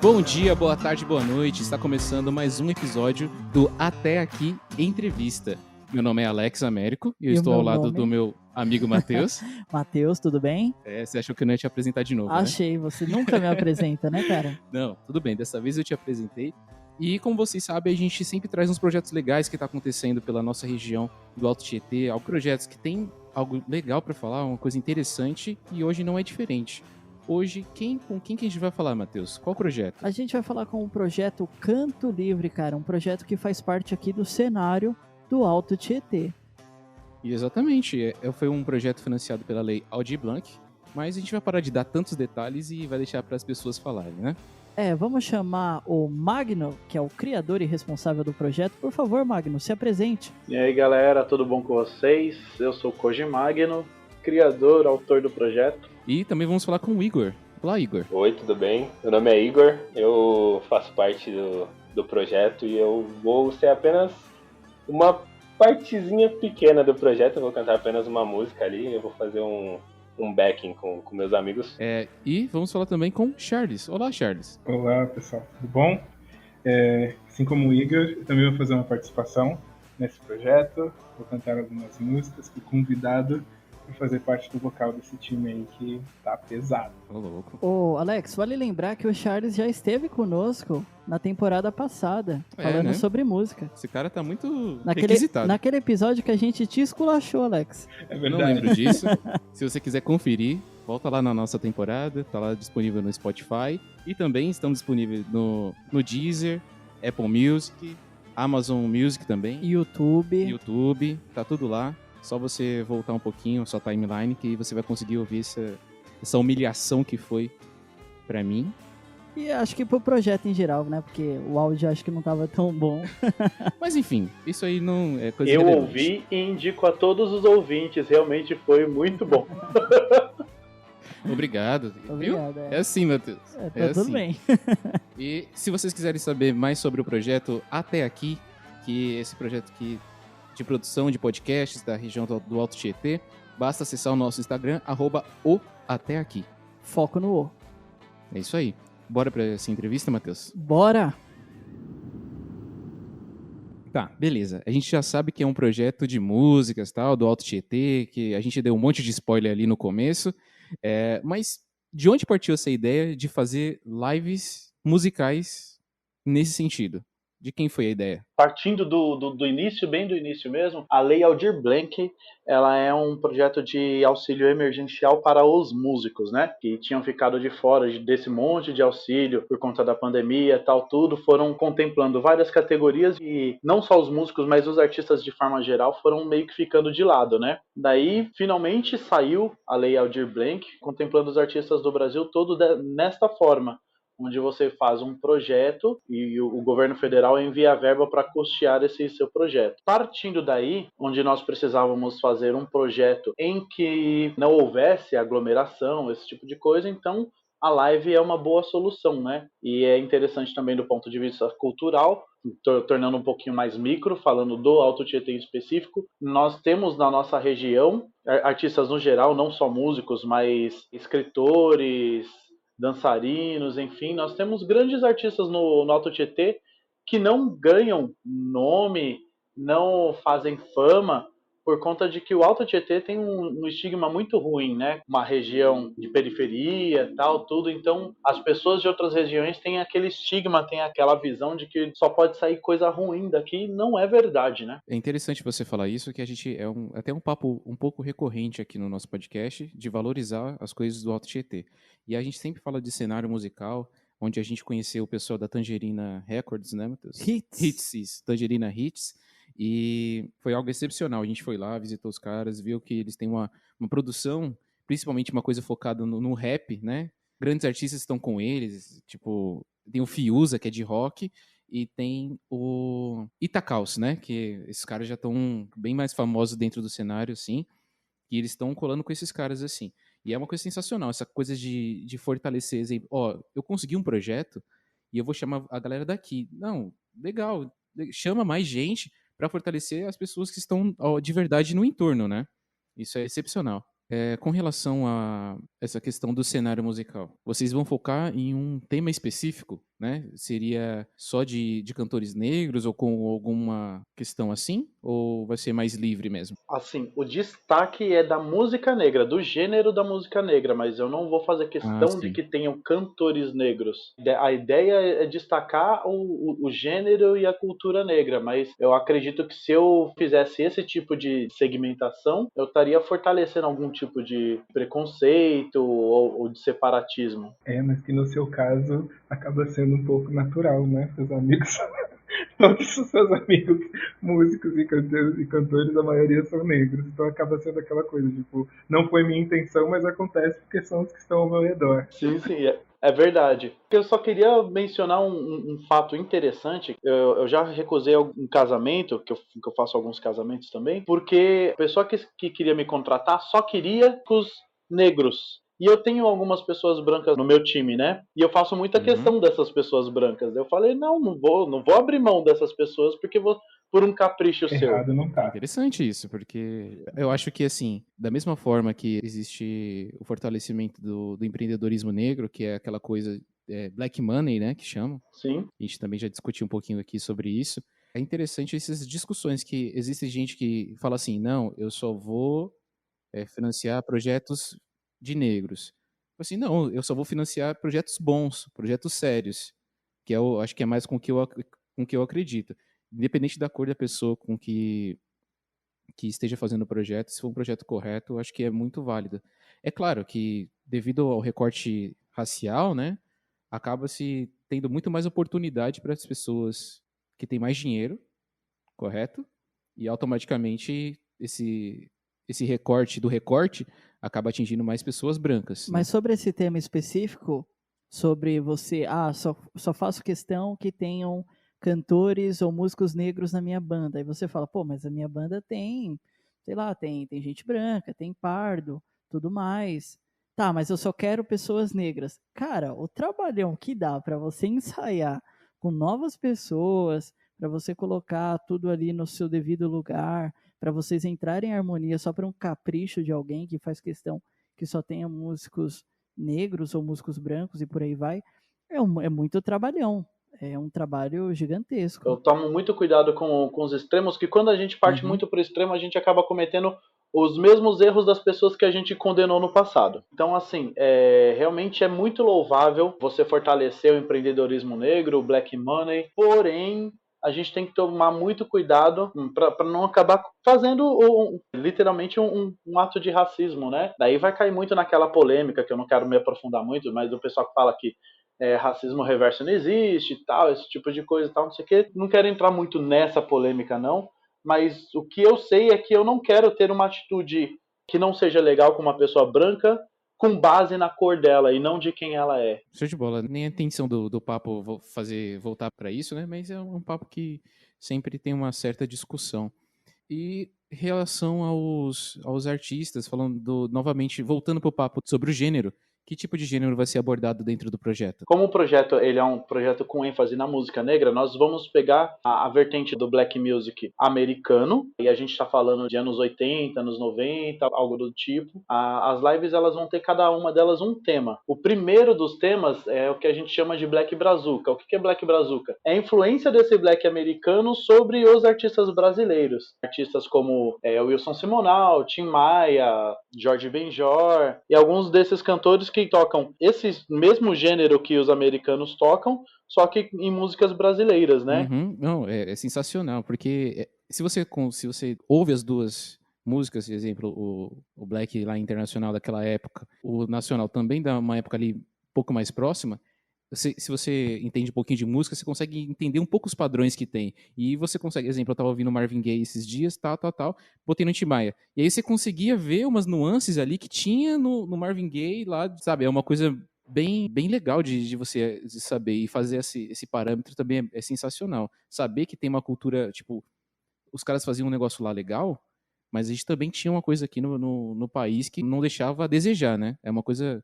Bom dia, boa tarde, boa noite. Está começando mais um episódio do Até Aqui Entrevista. Meu nome é Alex Américo e eu estou ao lado do meu amigo Matheus. Matheus, tudo bem? Você achou que eu não ia te apresentar de novo, Achei, você nunca me apresenta, né, cara? Não, tudo bem, dessa vez eu te apresentei. E como vocês sabem, a gente sempre traz uns projetos legais que tá acontecendo pela nossa região do Alto Tietê, projetos que tem algo legal para falar, uma coisa interessante, e hoje não é diferente. Hoje, com quem que a gente vai falar, Matheus? Qual projeto? A gente vai falar com o projeto Canto Livre, cara, um projeto que faz parte aqui do cenário do Alto Tietê. E exatamente, foi um projeto financiado pela Lei Aldir Blanc, mas a gente vai parar de dar tantos detalhes e vai deixar para as pessoas falarem, né? Vamos chamar o Magno, que é o criador e responsável do projeto. Por favor, Magno, se apresente. E aí, galera, tudo bom com vocês? Eu sou o Koji Magno, criador, autor do projeto. E também vamos falar com o Igor. Olá, Igor. Oi, tudo bem? Meu nome é Igor, eu faço parte do projeto e eu vou ser apenas uma partezinha pequena do projeto. Eu vou cantar apenas uma música ali, eu vou fazer um backing com meus amigos. E vamos falar também com Charles. Olá, Charles. Olá, pessoal, tudo bom? Assim como o Igor, eu também vou fazer uma participação nesse projeto, vou cantar algumas músicas, fui convidado para fazer parte do vocal desse time aí que tá pesado. Ô, louco. Ô, Alex, vale lembrar que o Charles já esteve conosco na temporada passada, falando sobre música. Esse cara tá muito requisitado. Naquele episódio que a gente te esculachou, Alex. É verdade. Não lembro disso. Se você quiser conferir, volta lá na nossa temporada, tá lá disponível no Spotify. E também estamos disponíveis no Deezer, Apple Music, Amazon Music também. YouTube, tá tudo lá. Só você voltar um pouquinho a sua timeline que você vai conseguir ouvir essa humilhação que foi pra mim. E acho que pro projeto em geral, né? Porque o áudio acho que não tava tão bom. Mas enfim, isso aí não é coisa Eu relevante. ouvi e indico a todos os ouvintes, realmente foi muito bom. Obrigado. Obrigado. É assim, Matheus. Tá tudo bem. E se vocês quiserem saber mais sobre o projeto Até Aqui, que é esse projeto que de produção de podcasts da região do Alto Tietê, basta acessar o nosso Instagram, @oatéaqui. Foco no O. É isso aí. Bora pra essa entrevista, Matheus? Bora! Tá, beleza. A gente já sabe que é um projeto de músicas, tal, do Alto Tietê, que a gente deu um monte de spoiler ali no começo. Mas de onde partiu essa ideia de fazer lives musicais nesse sentido? De quem foi a ideia? Partindo do início, bem do início mesmo, a Lei Aldir Blanc, ela é um projeto de auxílio emergencial para os músicos, né? Que tinham ficado de fora desse monte de auxílio por conta da pandemia, tal, tudo. Foram contemplando várias categorias e não só os músicos, mas os artistas de forma geral foram meio que ficando de lado, né? Daí, finalmente saiu a Lei Aldir Blanc, contemplando os artistas do Brasil todo nesta forma, onde você faz um projeto e o governo federal envia verba para custear esse seu projeto. Partindo daí, onde nós precisávamos fazer um projeto em que não houvesse aglomeração, esse tipo de coisa, então a live é uma boa solução, né? E é interessante também do ponto de vista cultural, tornando um pouquinho mais micro, falando do Alto Tietê em específico. Nós temos na nossa região artistas no geral, não só músicos, mas escritores, dançarinos, enfim, nós temos grandes artistas no Alto Tietê que não ganham nome, não fazem fama, por conta de que o Alto Tietê tem um estigma muito ruim, né? Uma região de periferia, tal, tudo. Então, as pessoas de outras regiões têm aquele estigma, têm aquela visão de que só pode sair coisa ruim daqui. Não é verdade, né? É interessante você falar isso, que a gente até um papo um pouco recorrente aqui no nosso podcast, de valorizar as coisas do Alto Tietê. E a gente sempre fala de cenário musical, onde a gente conheceu o pessoal da Tangerina Records, né, Matheus? Hits, Tangerina Hits. E foi algo excepcional. A gente foi lá, visitou os caras, viu que eles têm uma produção, principalmente uma coisa focada no rap, né? Grandes artistas estão com eles, tipo, tem o Fiuza, que é de rock, e tem o Itacaus, né? Que esses caras já estão bem mais famosos dentro do cenário, assim, e eles estão colando com esses caras, assim. E é uma coisa sensacional, essa coisa de fortalecer, exemplo, eu consegui um projeto e eu vou chamar a galera daqui. Não, legal, chama mais gente para fortalecer as pessoas que estão de verdade no entorno, né? Isso é excepcional. Com relação a essa questão do cenário musical, vocês vão focar em um tema específico? né? Seria só de cantores negros ou com alguma questão assim? Ou vai ser mais livre mesmo? Assim, o destaque é da música negra, do gênero da música negra, mas eu não vou fazer Ah, questão de sim. que tenham cantores negros. A ideia é destacar o gênero e a cultura negra, mas eu acredito que se eu fizesse esse tipo de segmentação, eu estaria fortalecendo algum tipo de preconceito ou de separatismo. Mas que no seu caso acaba sendo um pouco natural, né? Seus amigos, todos os seus amigos músicos e cantores, a maioria são negros. Então acaba sendo aquela coisa, tipo, não foi minha intenção, mas acontece porque são os que estão ao meu redor. Sim, sim, é verdade. Eu só queria mencionar um fato interessante. Eu já recusei um casamento, que eu faço alguns casamentos também, porque a pessoa que queria me contratar só queria os negros. E eu tenho algumas pessoas brancas no meu time, né? E eu faço muita Uhum. questão dessas pessoas brancas. Eu falei, não vou abrir mão dessas pessoas porque por um capricho seu. Errado não tá. Interessante isso, porque eu acho que, assim, da mesma forma que existe o fortalecimento do empreendedorismo negro, que é aquela coisa black money, né, que chamam, Sim, a gente também já discutiu um pouquinho aqui sobre isso, é interessante essas discussões que existe gente que fala assim, não, eu só vou financiar projetos de negros. Assim, não, eu só vou financiar projetos bons, projetos sérios, que eu acho que é mais com o que eu acredito. Independente da cor da pessoa com que esteja fazendo o projeto, se for um projeto correto, eu acho que é muito válido. É claro que, devido ao recorte racial, né, acaba-se tendo muito mais oportunidade para as pessoas que têm mais dinheiro, correto? E automaticamente esse recorte do recorte acaba atingindo mais pessoas brancas, né? Mas sobre esse tema específico, sobre você, só faço questão que tenham cantores ou músicos negros na minha banda. Aí você fala, pô, mas a minha banda tem, sei lá, tem gente branca, tem pardo, tudo mais. Tá, mas eu só quero pessoas negras. Cara, o trabalhão que dá para você ensaiar com novas pessoas, para você colocar tudo ali no seu devido lugar, para vocês entrarem em harmonia só para um capricho de alguém que faz questão que só tenha músicos negros ou músicos brancos e por aí vai, é muito trabalhão. É um trabalho gigantesco. eu tomo muito cuidado com os extremos, que quando a gente parte Uhum. muito para o extremo, a gente acaba cometendo os mesmos erros das pessoas que a gente condenou no passado. Então, assim, realmente é muito louvável você fortalecer o empreendedorismo negro, o black money, porém, a gente tem que tomar muito cuidado para não acabar fazendo literalmente um ato de racismo, né? Daí vai cair muito naquela polêmica, que eu não quero me aprofundar muito, mas o pessoal que fala que racismo reverso não existe e tal, esse tipo de coisa e tal, não sei o quê. Não quero entrar muito nessa polêmica, não, mas o que eu sei é que eu não quero ter uma atitude que não seja legal com uma pessoa branca com base na cor dela e não de quem ela é. Show de bola. Nem a intenção do papo fazer voltar para isso, né? Mas é um papo que sempre tem uma certa discussão. E em relação aos artistas, falando novamente, voltando para o papo sobre o gênero, que tipo de gênero vai ser abordado dentro do projeto? Como o projeto ele é um projeto com ênfase na música negra, nós vamos pegar a vertente do black music americano, e a gente está falando de anos 80, anos 90, algo do tipo. As lives elas vão ter cada uma delas um tema. O primeiro dos temas é o que a gente chama de black brazuca. O que é black brazuca? É a influência desse black americano sobre os artistas brasileiros. Artistas como Wilson Simonal, Tim Maia, Jorge Benjor e alguns desses cantores que tocam esse mesmo gênero que os americanos tocam, só que em músicas brasileiras, né? Uhum. Não, é sensacional, porque se você ouve as duas músicas, por exemplo, o Black lá internacional daquela época, o nacional também da uma época ali um pouco mais próxima, se você entende um pouquinho de música, você consegue entender um pouco os padrões que tem. E você consegue, exemplo, eu tava ouvindo Marvin Gaye esses dias, tal, botei no Tim Maia. E aí você conseguia ver umas nuances ali que tinha no Marvin Gaye lá, sabe? É uma coisa bem legal de você saber. E fazer esse parâmetro também é sensacional. Saber que tem uma cultura, tipo, os caras faziam um negócio lá legal, mas a gente também tinha uma coisa aqui no país que não deixava a desejar, né? É uma coisa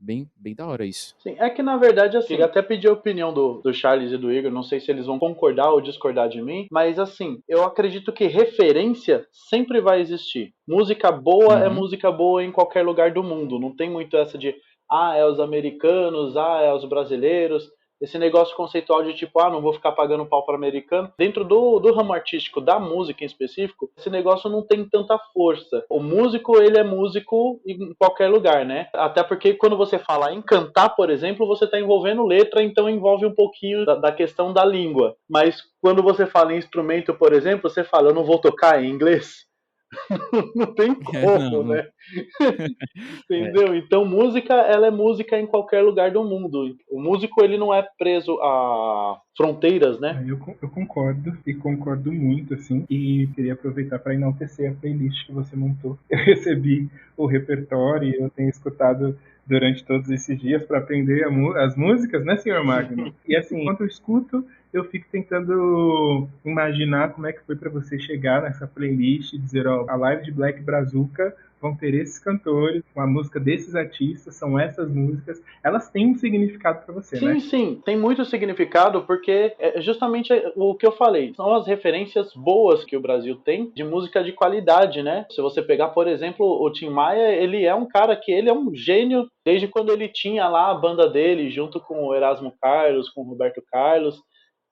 bem da hora isso. Sim, é que na verdade, assim, eu até pedi a opinião do Charles e do Igor, não sei se eles vão concordar ou discordar de mim, mas assim, eu acredito que referência sempre vai existir. Música boa é Uhum. música boa em qualquer lugar do mundo, não tem muito essa de, é os americanos, é os brasileiros. esse negócio conceitual de tipo, não vou ficar pagando pau para americano. Dentro do ramo artístico, da música em específico, esse negócio não tem tanta força. O músico, ele é músico em qualquer lugar, né? Até porque quando você fala em cantar, por exemplo, você está envolvendo letra, então envolve um pouquinho da questão da língua. Mas quando você fala em instrumento, por exemplo, você fala, eu não vou tocar em inglês? Não tem como, né? Entendeu? Então, música, ela é música em qualquer lugar do mundo. O músico, ele não é preso a fronteiras, né? Eu concordo, e concordo muito, assim, e queria aproveitar para enaltecer a playlist que você montou. Eu recebi o repertório e eu tenho escutado durante todos esses dias para aprender as músicas, né, senhor Magno? E assim, enquanto eu escuto, eu fico tentando imaginar como é que foi para você chegar nessa playlist e dizer, ó, a live de Black Brazuca vão ter esses cantores, uma música desses artistas, são essas músicas, elas têm um significado para você, né? Sim, tem muito significado, porque é justamente o que eu falei, são as referências boas que o Brasil tem de música de qualidade, né? Se você pegar, por exemplo, o Tim Maia, ele é um cara que ele é um gênio desde quando ele tinha lá a banda dele, junto com o Erasmo Carlos, com o Roberto Carlos,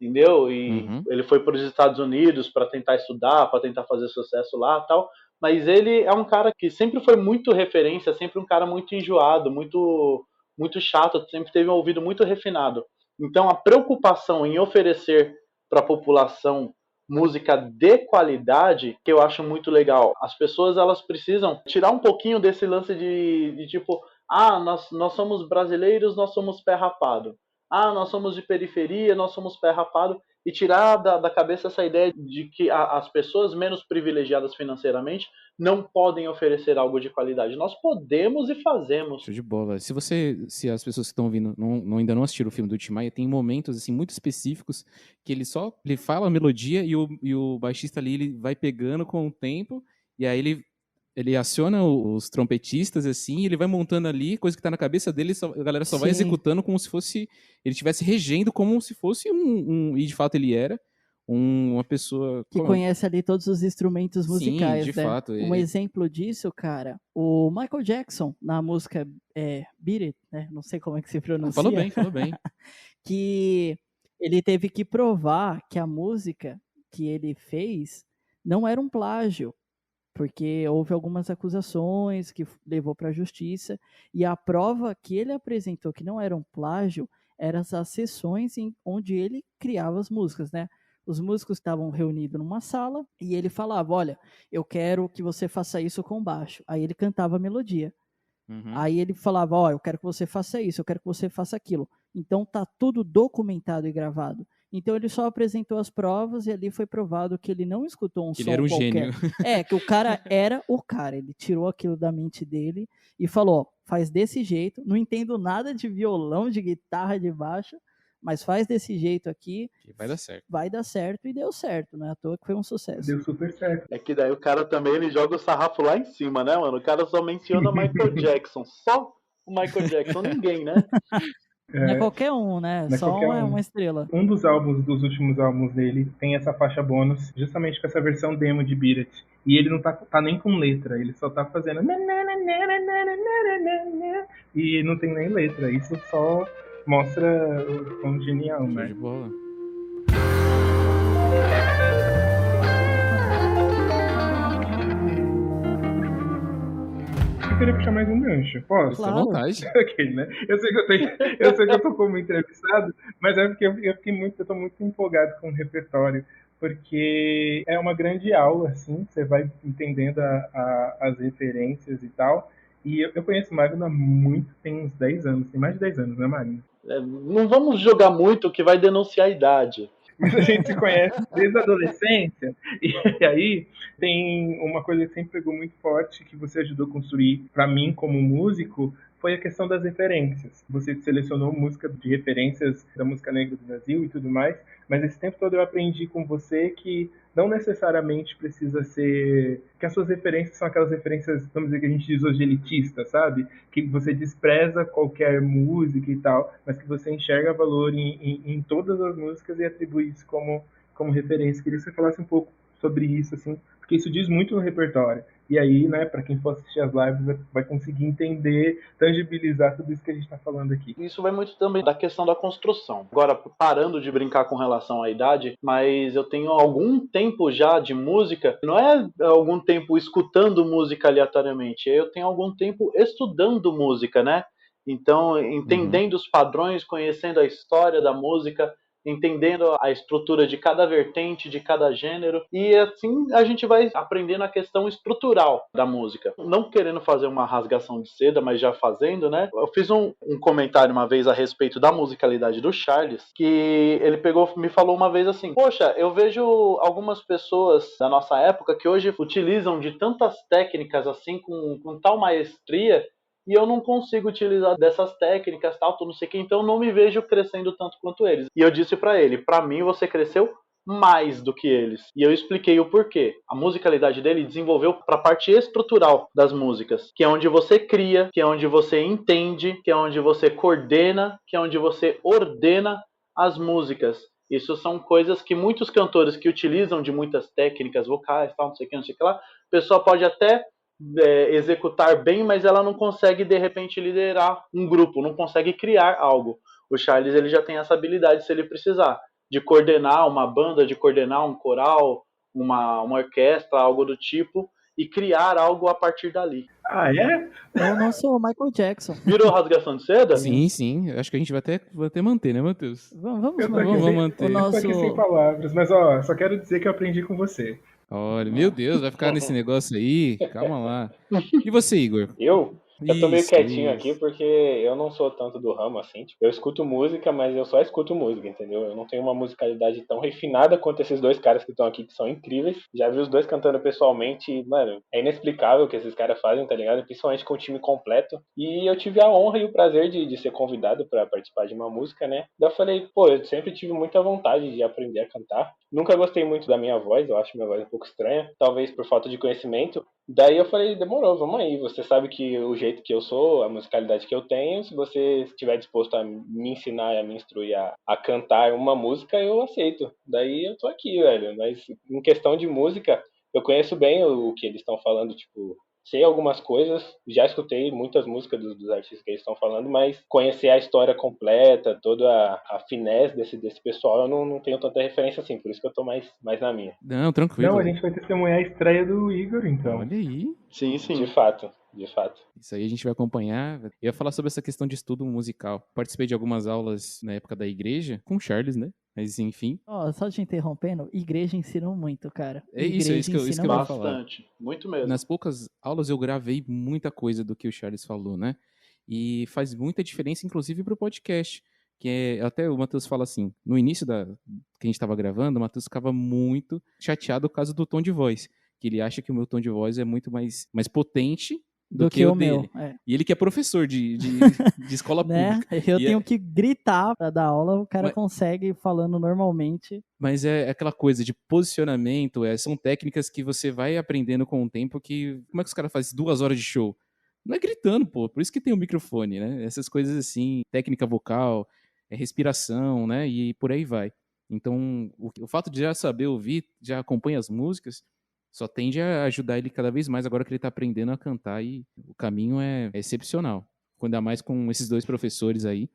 entendeu? E ele foi para os Estados Unidos para tentar estudar, para tentar fazer sucesso lá e tal. Mas ele é um cara que sempre foi muito referência, sempre um cara muito enjoado, muito chato, sempre teve um ouvido muito refinado. Então a preocupação em oferecer para a população música de qualidade, que eu acho muito legal. As pessoas, elas precisam tirar um pouquinho desse lance de tipo, nós somos brasileiros, nós somos pé rapado. Nós somos de periferia, nós somos pé rapado. E tirar da cabeça essa ideia de que as pessoas menos privilegiadas financeiramente não podem oferecer algo de qualidade. Nós podemos e fazemos. Show de bola. Se as pessoas que estão ouvindo ainda não assistiram o filme do Tim Maia, tem momentos assim muito específicos que ele fala a melodia e o baixista ali ele vai pegando com o tempo e aí ele aciona os trompetistas assim, ele vai montando ali, coisa que tá na cabeça dele, a galera só vai executando como se fosse ele estivesse regendo como se fosse e de fato ele era uma pessoa que conhece ali todos os instrumentos musicais. Sim, de né? fato. Um exemplo disso, cara, o Michael Jackson, na música Beat It, né? Não sei como é que se pronuncia. Falou bem. Que ele teve que provar que a música que ele fez não era um plágio, porque houve algumas acusações que levou para a justiça, e a prova que ele apresentou que não era um plágio eram as sessões onde ele criava as músicas, né? Os músicos estavam reunidos numa sala e ele falava, olha, eu quero que você faça isso com baixo. Aí ele cantava a melodia. Aí ele falava, eu quero que você faça isso, eu quero que você faça aquilo. Então tá tudo documentado e gravado. Então ele só apresentou as provas e ali foi provado que ele não escutou um som ele era um qualquer. Gênio. Que o cara era o cara. Ele tirou aquilo da mente dele e falou, faz desse jeito, não entendo nada de violão, de guitarra, de baixo, mas faz desse jeito aqui. Vai dar certo. Vai dar certo e deu certo, né? À toa que foi um sucesso. Deu super certo. É que daí o cara também ele joga o sarrafo lá em cima, né, mano? O cara só menciona Michael Jackson. Só o Michael Jackson, ninguém, né? Não é qualquer um, né? Só uma estrela. Um dos últimos álbuns dele, tem essa faixa bônus, justamente com essa versão demo de Beat It. E ele não tá nem com letra, ele só tá fazendo. E não tem nem letra. Isso só mostra o quão genial, né? De bola. Eu queria puxar mais um gancho. Posso? Fica à vontade. Okay, né? Eu sei que eu tô como entrevistado, mas é porque eu tô muito empolgado com o repertório, porque é uma grande aula, assim, você vai entendendo as referências e tal. E eu conheço o Magno há tem uns 10 anos, tem mais de 10 anos, né, Magno? Não vamos jogar muito que vai denunciar a idade. Mas a gente se conhece desde a adolescência, e aí tem uma coisa que sempre pegou muito forte, que você ajudou a construir para mim como músico, foi a questão das referências. Você selecionou música de referências da música negra do Brasil e tudo mais, mas esse tempo todo eu aprendi com você que não necessariamente precisa ser... que as suas referências são aquelas referências, vamos dizer, que a gente diz hoje elitistas, sabe? Que você despreza qualquer música e tal, mas que você enxerga valor em todas as músicas e atribui isso como referência. Queria que você falasse um pouco sobre isso, assim, porque isso diz muito no repertório. E aí, né, para quem for assistir as lives, vai conseguir entender, tangibilizar tudo isso que a gente está falando aqui. Isso vai muito também da questão da construção. Agora, parando de brincar com relação à idade, mas eu tenho algum tempo já de música, não é algum tempo escutando música aleatoriamente, eu tenho algum tempo estudando música, né? Então, entendendo os padrões, conhecendo a história da música, entendendo a estrutura de cada vertente, de cada gênero, e assim a gente vai aprendendo a questão estrutural da música. Não querendo fazer uma rasgação de seda, mas já fazendo, né? Eu fiz um comentário uma vez a respeito da musicalidade do Charles, que ele me falou uma vez assim: poxa, eu vejo algumas pessoas da nossa época que hoje utilizam de tantas técnicas assim, com tal maestria, e eu não consigo utilizar dessas técnicas, tal, não sei o que, então eu não me vejo crescendo tanto quanto eles. E eu disse pra ele: pra mim você cresceu mais do que eles. E eu expliquei o porquê. A musicalidade dele desenvolveu para a parte estrutural das músicas, que é onde você cria, que é onde você entende, que é onde você coordena, que é onde você ordena as músicas. Isso são coisas que muitos cantores que utilizam de muitas técnicas vocais, tal, não sei o que, não sei o que lá, a pessoa pode até executar bem, mas ela não consegue de repente liderar um grupo, não consegue criar algo. O Charles ele já tem essa habilidade, se ele precisar, de coordenar uma banda, de coordenar um coral, uma orquestra, algo do tipo, e criar algo a partir dali. Ah, é? É o nosso Michael Jackson. Virou rasgação de seda? Sim. Acho que a gente vai até manter, né, Matheus? Vamos manter. o nosso... Eu tô aqui sem palavras, mas ó, só quero dizer que eu aprendi com você. Olha, meu Deus, vai ficar nesse negócio aí? Calma lá. E você, Igor? Eu tô meio quietinho isso. aqui porque eu não sou tanto do ramo assim. Tipo, eu escuto música, mas eu só escuto música, entendeu? Eu não tenho uma musicalidade tão refinada quanto esses dois caras que estão aqui, que são incríveis. Já vi os dois cantando pessoalmente e, mano, é inexplicável o que esses caras fazem, tá ligado? Principalmente com o time completo. E eu tive a honra e o prazer de ser convidado pra participar de uma música, né? Daí eu falei, pô, eu sempre tive muita vontade de aprender a cantar. Nunca gostei muito da minha voz, eu acho minha voz um pouco estranha, talvez por falta de conhecimento. Daí eu falei, demorou, vamos aí. Você sabe que o jeito que eu sou, a musicalidade que eu tenho, se você estiver disposto a me ensinar e a me instruir a cantar uma música, eu aceito. Daí eu tô aqui, velho. Mas em questão de música, eu conheço bem o que eles estão falando, tipo, sei algumas coisas, já escutei muitas músicas dos artistas que eles estão falando, mas conhecer a história completa, toda a finesse desse pessoal, eu não tenho tanta referência assim, por isso que eu tô mais na minha. Não, tranquilo. Não, a gente vai testemunhar a estreia do Igor, então. Olha aí. Sim. De fato. Isso aí a gente vai acompanhar. Eu ia falar sobre essa questão de estudo musical. Participei de algumas aulas na época da igreja, com o Charles, né? Mas enfim. Só te interrompendo, igreja ensina muito, cara. É isso que eu ia falar. Bastante, muito mesmo. Nas poucas aulas eu gravei muita coisa do que o Charles falou, né? E faz muita diferença, inclusive, pro podcast. Até o Matheus fala assim, no início que a gente estava gravando, o Matheus ficava muito chateado por causa do tom de voz. Que ele acha que o meu tom de voz é muito mais potente do que o dele. Meu. É. E ele que é professor de escola né? pública. Eu tenho que gritar pra dar aula, o cara consegue falando normalmente. Mas é aquela coisa de posicionamento, são técnicas que você vai aprendendo com o tempo que... Como é que os caras fazem 2 horas de show? Não é gritando, pô. Por isso que tem o microfone, né? Essas coisas assim, técnica vocal, respiração, né? E por aí vai. Então, o fato de já saber ouvir, já acompanha as músicas, só tende a ajudar ele cada vez mais agora que ele tá aprendendo a cantar e o caminho é excepcional. Ainda mais com esses 2 professores aí,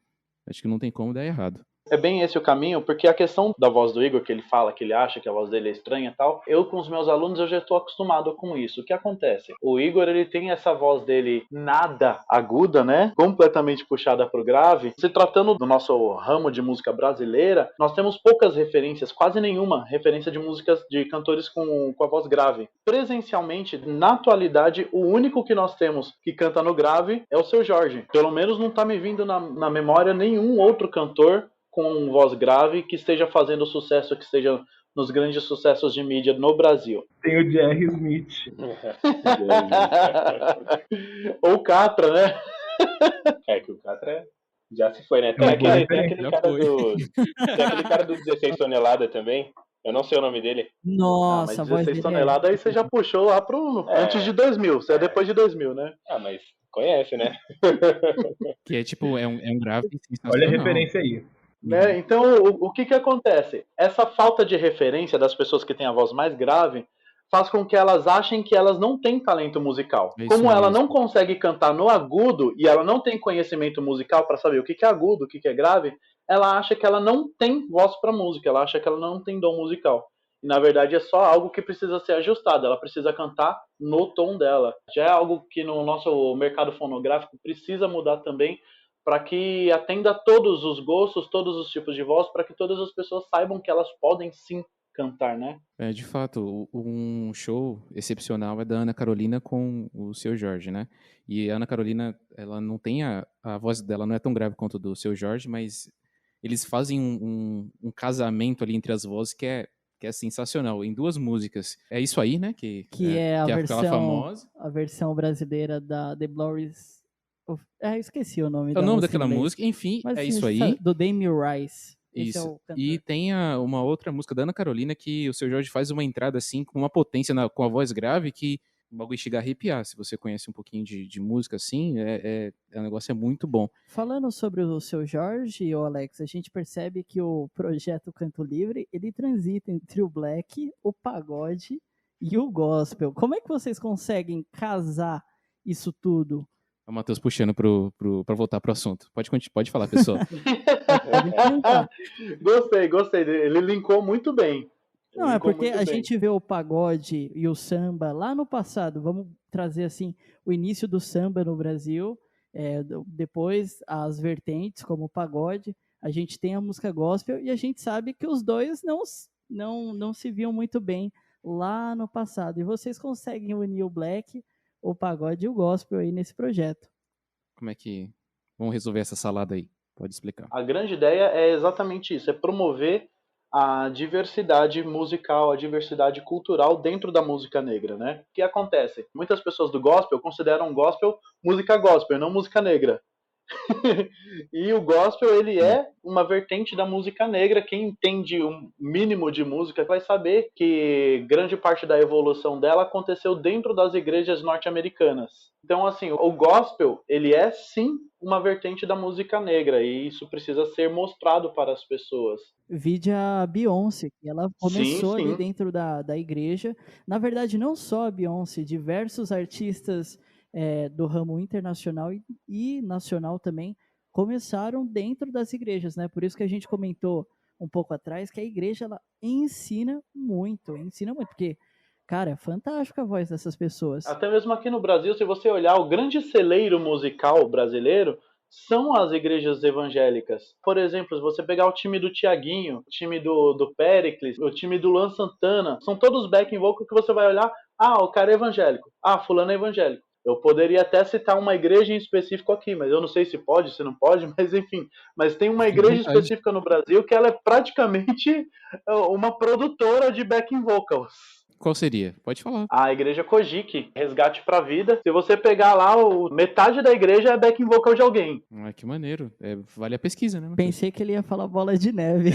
acho que não tem como dar errado. É bem esse o caminho, porque a questão da voz do Igor, que ele fala, que ele acha que a voz dele é estranha e tal, eu com os meus alunos eu já estou acostumado com isso. O que acontece? O Igor, ele tem essa voz dele nada aguda, né? Completamente puxada pro grave. Se tratando do nosso ramo de música brasileira, nós temos poucas referências, quase nenhuma referência de músicas de cantores com a voz grave. Presencialmente, na atualidade, o único que nós temos que canta no grave é o Seu Jorge. Pelo menos não tá me vindo na memória nenhum outro cantor com voz grave que esteja fazendo sucesso, que esteja nos grandes sucessos de mídia no Brasil. Tem o Jerry Smith. Ou Catra, né? É que o Catra já se foi, né? Tem aquele cara do 16 toneladas também. Eu não sei o nome dele. Nossa, mas 16 toneladas aí você já puxou lá pro antes de 2000. Você é depois de 2000, né? Mas conhece, né? Que é tipo, é um grave sensacional. Olha a referência aí. Né? Então, o que acontece? Essa falta de referência das pessoas que têm a voz mais grave faz com que elas achem que elas não têm talento musical. É isso Como ela mesmo. não consegue cantar no agudo e ela não tem conhecimento musical para saber o que é agudo, o que é grave, ela acha que ela não tem voz para música, ela acha que ela não tem dom musical. E na verdade é só algo que precisa ser ajustado, ela precisa cantar no tom dela. Já é algo que no nosso mercado fonográfico precisa mudar também, para que atenda a todos os gostos, todos os tipos de voz, para que todas as pessoas saibam que elas podem sim cantar, né? De fato, um show excepcional é da Ana Carolina com o Seu Jorge, né? E a Ana Carolina, ela não tem a voz dela não é tão grave quanto a do Seu Jorge, mas eles fazem um casamento ali entre as vozes que é sensacional, em 2 músicas. É Isso Aí, né? Que é a que é aquela versão, famosa. a versão brasileira da The Blurries. Eu esqueci o nome É da o nome música daquela em inglês. música, enfim, Mas é Isso a gente Aí. sabe, do Damien Rice. Esse é Isso. o cantor. E tem uma outra música da Ana Carolina que o Seu Jorge faz uma entrada assim, com uma potência com a voz grave que o bagulho chega a arrepiar. Se você conhece um pouquinho de música assim, o negócio é muito bom. Falando sobre o Seu Jorge, ô Alex, a gente percebe que o projeto Canto Livre, ele transita entre o black, o pagode e o gospel. Como é que vocês conseguem casar isso tudo? É o Matheus puxando pra voltar pro assunto. Pode falar, pessoal. Pode perguntar. Gostei. Ele linkou muito bem. Não, é Linkou porque muito a bem. gente vê o pagode e o samba lá no passado. Vamos trazer assim o início do samba no Brasil, depois as vertentes como o pagode. A gente tem a música gospel e a gente sabe que os dois não se viam muito bem lá no passado. E vocês conseguem unir o black, o pagode e o gospel aí nesse projeto. Como é que vamos resolver essa salada aí? Pode explicar. A grande ideia é exatamente isso, é promover a diversidade musical, a diversidade cultural dentro da música negra, né? O que acontece? Muitas pessoas do gospel consideram gospel música gospel, não música negra. E o gospel, ele é uma vertente da música negra. Quem entende um mínimo de música vai saber que grande parte da evolução dela aconteceu dentro das igrejas norte-americanas. Então, assim, o gospel, ele é sim uma vertente da música negra e isso precisa ser mostrado para as pessoas. Vide a Beyoncé, que ela começou ali Sim. dentro da igreja. Na verdade, não só a Beyoncé, diversos artistas do ramo internacional e nacional também começaram dentro das igrejas, né? Por isso que a gente comentou um pouco atrás que a igreja ela ensina muito, porque, cara, é fantástica a voz dessas pessoas. Até mesmo aqui no Brasil, se você olhar, o grande celeiro musical brasileiro são as igrejas evangélicas. Por exemplo, se você pegar o time do Tiaguinho, o time do Péricles, o time do Luan Santana, são todos backing vocal que você vai olhar, o cara é evangélico, fulano é evangélico. Eu poderia até citar uma igreja em específico aqui, mas eu não sei se pode, se não pode, mas enfim. Mas tem uma igreja específica no Brasil que ela é praticamente uma produtora de backing vocals. Qual seria? Pode falar. A igreja Kojiki, Resgate pra Vida. Se você pegar lá, metade da igreja é backing vocal de alguém. Que maneiro. Vale a pesquisa, né? Pensei que ele ia falar Bola de Neve.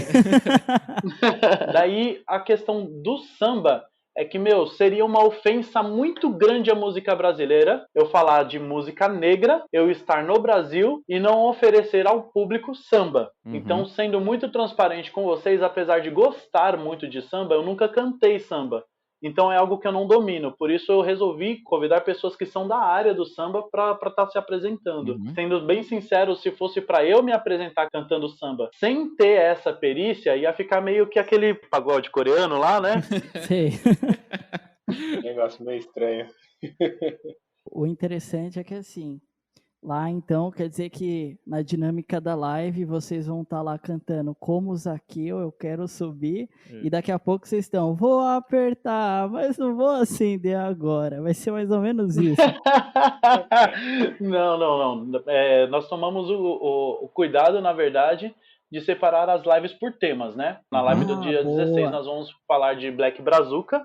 Daí a questão do samba é que, seria uma ofensa muito grande à música brasileira eu falar de música negra, eu estar no Brasil e não oferecer ao público samba. Uhum. Então, sendo muito transparente com vocês, apesar de gostar muito de samba, eu nunca cantei samba. Então é algo que eu não domino, por isso eu resolvi convidar pessoas que são da área do samba para estar se apresentando. Uhum. Sendo bem sincero, se fosse para eu me apresentar cantando samba sem ter essa perícia, ia ficar meio que aquele pagode coreano lá, né? Sei. Negócio meio estranho. O interessante é que assim, lá então quer dizer que na dinâmica da live vocês vão estar lá cantando como Zaqueu, eu quero subir, e daqui a pouco vocês estão, vou apertar, mas não vou acender agora. Vai ser mais ou menos isso. Não. Nós tomamos o cuidado, na verdade, de separar as lives por temas, né? Na live do dia boa. 16 nós vamos falar de Black Brazuca,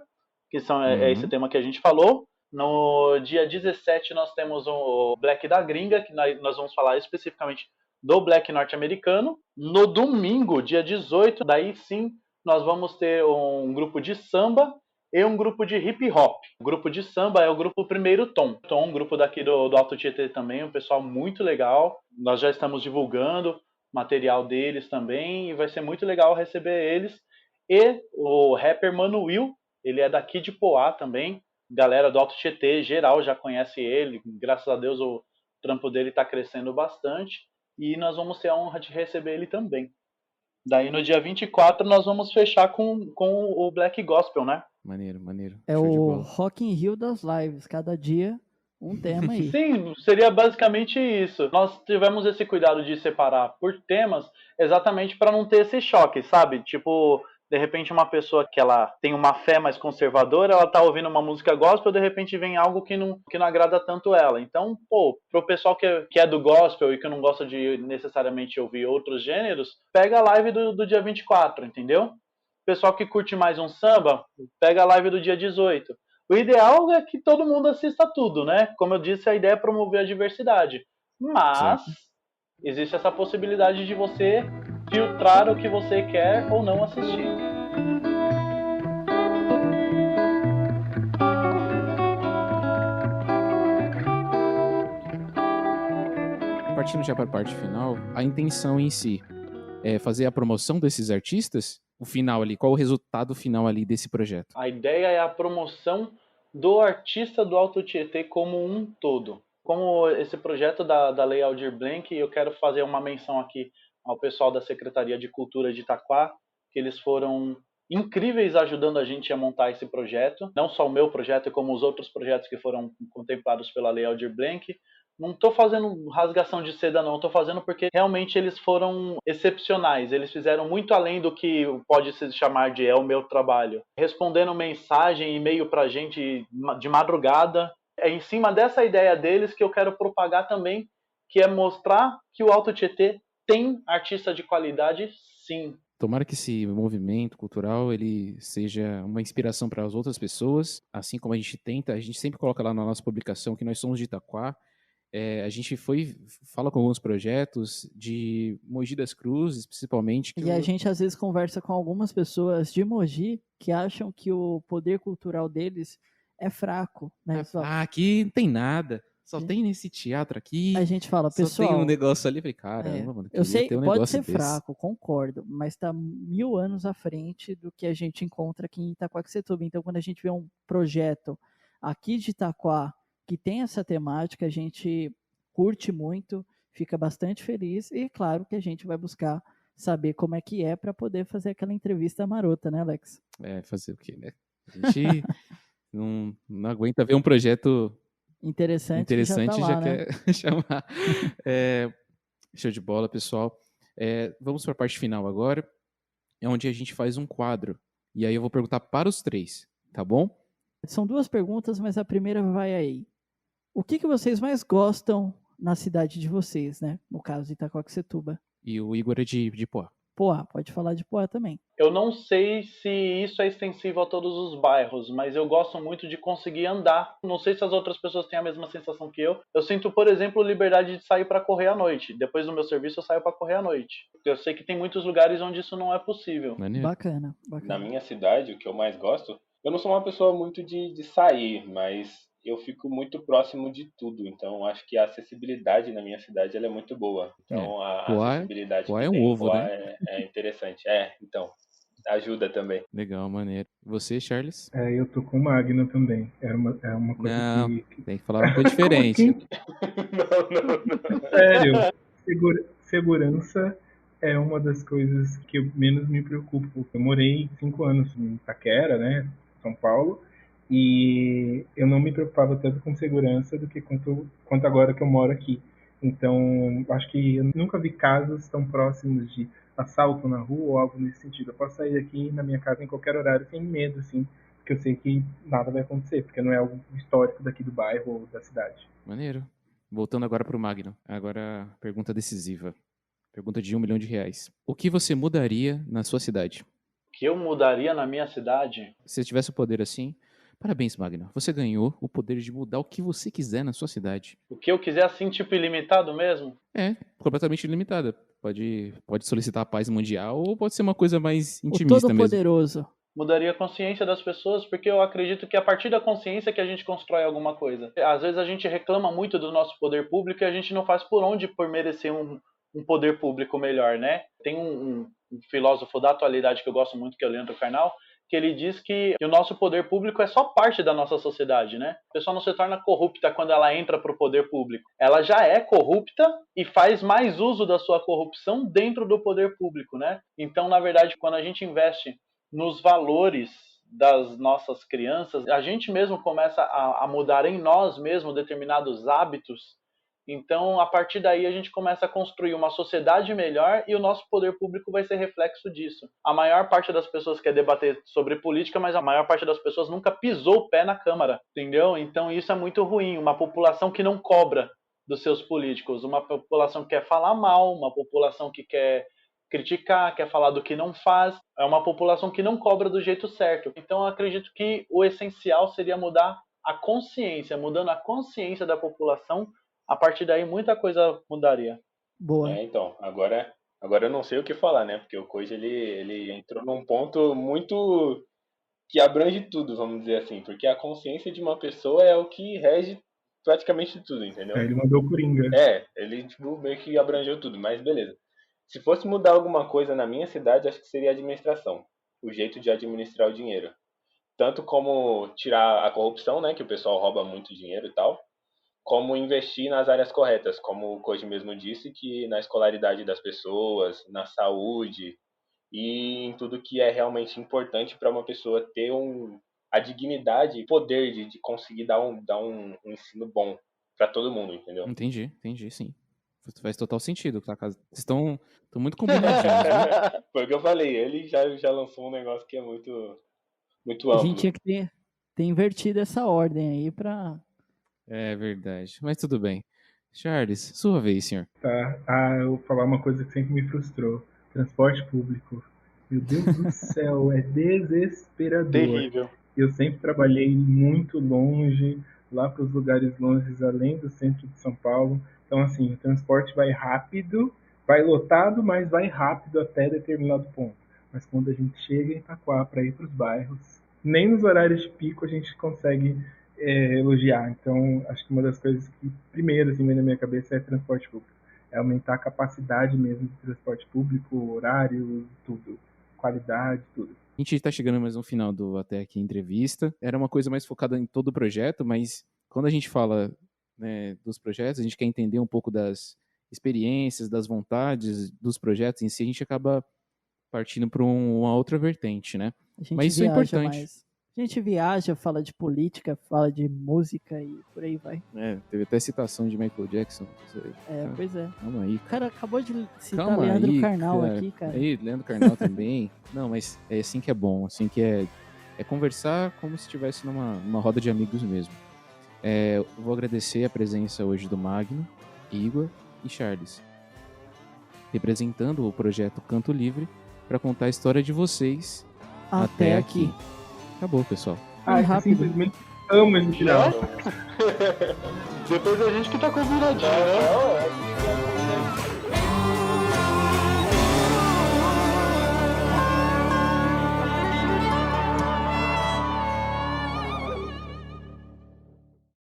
que é esse tema que a gente falou. No dia 17 nós temos o Black da Gringa, que nós vamos falar especificamente do Black norte-americano. No domingo, dia 18, daí sim nós vamos ter um grupo de samba e um grupo de hip hop. O grupo de samba é o grupo Primeiro Tom. Um grupo daqui do Alto Tietê também, um pessoal muito legal. Nós já estamos divulgando material deles também e vai ser muito legal receber eles. E o rapper Mano Will, Ele é daqui de Poá também. Galera do Alto Tietê, geral, já conhece ele. Graças a Deus o trampo dele está crescendo bastante. E nós vamos ter a honra de receber ele também. Daí no dia 24 nós vamos fechar com o Black Gospel, né? Maneiro. É Show de o bola. Rock in Rio das lives. Cada dia um tema aí. Sim, seria basicamente isso. Nós tivemos esse cuidado de separar por temas exatamente para não ter esse choque, sabe? Tipo, de repente uma pessoa que ela tem uma fé mais conservadora, ela tá ouvindo uma música gospel, de repente vem algo que não agrada tanto ela. Então, pô, pro pessoal que é do gospel e que não gosta de necessariamente ouvir outros gêneros, pega a live do dia 24, entendeu? Pessoal que curte mais um samba, pega a live do dia 18. O ideal é que todo mundo assista tudo, né? Como eu disse, a ideia é promover a diversidade. Mas existe essa possibilidade de você filtrar o que você quer ou não assistir. Partindo já para a parte final, a intenção em si é fazer a promoção desses artistas? O final ali, qual o resultado final ali desse projeto? A ideia é a promoção do artista do Alto Tietê como um todo. Como esse projeto da Lei Aldir Blanc, eu quero fazer uma menção aqui ao pessoal da Secretaria de Cultura de Itaquá, que eles foram incríveis ajudando a gente a montar esse projeto. Não só o meu projeto, como os outros projetos que foram contemplados pela Lei Aldir Blanc. Não estou fazendo rasgação de seda, não. Estou fazendo porque realmente eles foram excepcionais. Eles fizeram muito além do que pode se chamar de é o meu trabalho. Respondendo mensagem, e-mail para a gente de madrugada. É em cima dessa ideia deles que eu quero propagar também, que é mostrar que o Alto Tietê tem artista de qualidade, sim. Tomara que esse movimento cultural ele seja uma inspiração para as outras pessoas, assim como a gente sempre coloca lá na nossa publicação que nós somos de Itaquá. A gente fala com alguns projetos de Mogi das Cruzes, principalmente. E a gente às vezes conversa com algumas pessoas de Mogi que acham que o poder cultural deles é fraco, né? Aqui não tem nada. Só tem nesse teatro aqui. A gente fala, pessoal. Só tem um negócio ali. Eu falei, caramba, mano. Eu sei, ter um pode negócio ser fraco, concordo, mas tá 1000 anos à frente do que a gente encontra aqui em Itaquaquecetuba. Então, quando a gente vê um projeto aqui de Itaquá que tem essa temática, a gente curte muito, fica bastante feliz e claro que a gente vai buscar saber como é que é para poder fazer aquela entrevista marota, né, Alex? Fazer o quê, né? A gente não aguenta ver um projeto interessante já né? quer chamar. Show de bola, pessoal. Vamos para a parte final agora, onde a gente faz um quadro. E aí eu vou perguntar para os três, tá bom? São 2 perguntas, mas a primeira vai aí. O que vocês mais gostam na cidade de vocês, né? No caso de Itaquaquecetuba. E o Igor é de Poá. Poá, pode falar de Poá também. Eu não sei se isso é extensivo a todos os bairros, mas eu gosto muito de conseguir andar. Não sei se as outras pessoas têm a mesma sensação que eu. Eu sinto, por exemplo, liberdade de sair para correr à noite. Depois do meu serviço, eu saio para correr à noite. Eu sei que tem muitos lugares onde isso não é possível. Maneiro. Bacana. Na minha cidade, o que eu mais gosto... Eu não sou uma pessoa muito de sair, mas eu fico muito próximo de tudo. Então, acho que a acessibilidade na minha cidade ela é muito boa. Então, a acessibilidade Poá é um ovo, Poá né? é interessante. Então, ajuda também. Legal, maneiro. E você, Charles? Eu tô com o Magno também. É uma coisa não, que... tem que falar uma coisa diferente. Não. Sério, segurança é uma das coisas que eu menos me preocupo. Eu morei 5 anos em Itaquera, né, São Paulo, e eu não me preocupava tanto com segurança do que quanto agora que eu moro aqui. Então, acho que eu nunca vi casos tão próximos de assalto na rua ou algo nesse sentido. Eu posso sair aqui na minha casa em qualquer horário sem medo, assim, porque eu sei que nada vai acontecer, porque não é algo histórico daqui do bairro ou da cidade. Maneiro. Voltando agora para o Magno. Agora, pergunta decisiva. Pergunta de R$1 milhão. O que você mudaria na sua cidade? O que eu mudaria na minha cidade? Se você tivesse o poder assim... Parabéns, Magno. Você ganhou o poder de mudar o que você quiser na sua cidade. O que eu quiser, assim, tipo ilimitado mesmo? Completamente ilimitada. Pode solicitar a paz mundial ou pode ser uma coisa mais intimista mesmo. Todo-Poderoso. Mudaria a consciência das pessoas, porque eu acredito que é a partir da consciência que a gente constrói alguma coisa. Às vezes a gente reclama muito do nosso poder público e a gente não faz por onde por merecer um poder público melhor, né? Tem um filósofo da atualidade que eu gosto muito, que é o Leandro Carnal, que ele diz que o nosso poder público é só parte da nossa sociedade, né? A pessoa não se torna corrupta quando ela entra para o poder público. Ela já é corrupta e faz mais uso da sua corrupção dentro do poder público, né? Então, na verdade, quando a gente investe nos valores das nossas crianças, a gente mesmo começa a mudar em nós mesmos determinados hábitos. Então, a partir daí, a gente começa a construir uma sociedade melhor e o nosso poder público vai ser reflexo disso. A maior parte das pessoas quer debater sobre política, mas a maior parte das pessoas nunca pisou o pé na Câmara, entendeu? Então, isso é muito ruim. Uma população que não cobra dos seus políticos, uma população que quer falar mal, uma população que quer criticar, quer falar do que não faz, é uma população que não cobra do jeito certo. Então, eu acredito que o essencial seria mudar a consciência, mudando a consciência da população. A partir daí, muita coisa mudaria. Boa. Então, agora eu não sei o que falar, né? Porque o Koji, ele entrou num ponto muito que abrange tudo, vamos dizer assim. Porque a consciência de uma pessoa é o que rege praticamente tudo, entendeu? Ele mandou o Coringa. Ele tipo, meio que abrangeu tudo, mas beleza. Se fosse mudar alguma coisa na minha cidade, acho que seria a administração. O jeito de administrar o dinheiro. Tanto como tirar a corrupção, né? Que o pessoal rouba muito dinheiro e tal. Como investir nas áreas corretas, como o Koji mesmo disse, que na escolaridade das pessoas, na saúde e em tudo que é realmente importante para uma pessoa ter a dignidade e poder de conseguir dar um ensino bom para todo mundo, entendeu? Entendi, sim. Faz total sentido. Tá? Vocês estão muito combinadinhos, viu? Foi o que eu falei, ele já lançou um negócio que é muito, muito A amplo. gente tinha que ter invertido essa ordem aí pra... É verdade, mas tudo bem. Charles, sua vez, senhor. Tá. Eu vou falar uma coisa que sempre me frustrou. Transporte público. Meu Deus do céu, é desesperador. Terrível. Eu sempre trabalhei muito longe, lá para os lugares longes, além do centro de São Paulo. Então, assim, o transporte vai rápido, vai lotado, mas vai rápido até determinado ponto. Mas quando a gente chega em Itaquá para ir para os bairros, nem nos horários de pico a gente consegue elogiar. Então, acho que uma das coisas que primeiro assim, vem na minha cabeça é transporte público. É aumentar a capacidade mesmo de transporte público, horário, tudo. Qualidade, tudo. A gente está chegando mais no final do Até Aqui Entrevista. Era uma coisa mais focada em todo o projeto, mas quando a gente fala, né, dos projetos, a gente quer entender um pouco das experiências, das vontades dos projetos em si, a gente acaba partindo para uma outra vertente, né? Mas isso é importante. Mais. A gente viaja, fala de política, fala de música e por aí vai. Teve até citação de Michael Jackson. Pois é. Calma aí. O cara acabou de citar Calma Leandro aí, Carnal cara. aqui, cara. Aí, Leandro Carnal também. Não, mas é assim que é bom, assim que é conversar como se estivesse numa roda de amigos mesmo. Eu vou agradecer a presença hoje do Magno, Igor e Charles, representando o projeto Canto Livre para contar a história de vocês até aqui. Acabou, pessoal. Eu simplesmente amo esse final. Depois a gente que tá combinadinho, né?